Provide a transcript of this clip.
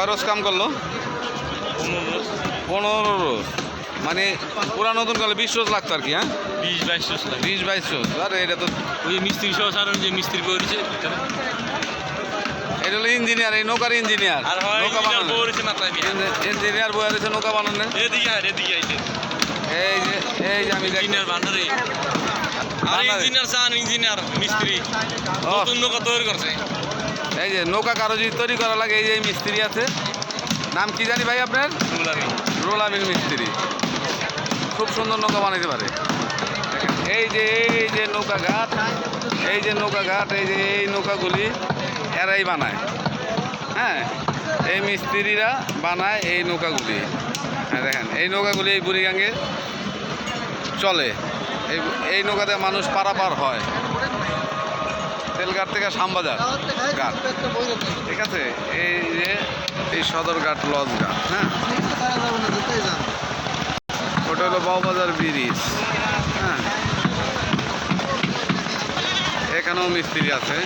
কয় রোজ কাম করলো? 15 রোজ, মানে পুরা নতুন করলে 20 রোজ লাগতো আর কি। হ্যাঁ, 20-22 রোজ লাগে। 20-22 রোজ। আরে এটা তো ওই মিস্ত্রি সহ সাধারণ যে মিস্ত্রি করেছে এটা হলো ইঞ্জিনিয়ার, এই নৌকার ইঞ্জিনিয়ার, আর হয় নৌকা ইঞ্জিনিয়ার বানানো করেছে মাথায় নিয়ে। ইঞ্জিনিয়ার বয়ে রয়েছে নৌকা বানানো। এদিকে আইছে এই যে আমি দেখি ইঞ্জিনিয়ার বানারে আর বানারে। ইঞ্জিনিয়ার চান ইঞ্জিনিয়ার মিস্ত্রি ও। নতুন নৌকা তৈরি করছে। এই যে নৌকা কারো যদি তৈরি করা লাগে, এই যে মিস্ত্রি আছে, নাম কি জানি ভাই আপনার? রুলামি রোল আমিন মিস্ত্রি, খুব সুন্দর নৌকা বানাইতে পারে। এই যে নৌকা ঘাট, এই যে নৌকা ঘাট, এই যে এই নৌকাগুলি এরাই বানায়। হ্যাঁ, এই মিস্ত্রিরা বানায় এই নৌকাগুলি। হ্যাঁ দেখেন, এই নৌকাগুলি এই বুড়িগাঙ্গে চলে। এই নৌকাতে মানুষ পারাপার হয় তেলঘাট থেকে শ্যামবাজার ঘাট। ঠিক আছে, এই যে এই সদরঘাট লজ ঘাট। হ্যাঁ, ওটা হলো বাউবাজার ব্রিজ। হ্যাঁ, এখানেও মিস্ত্রি আছে।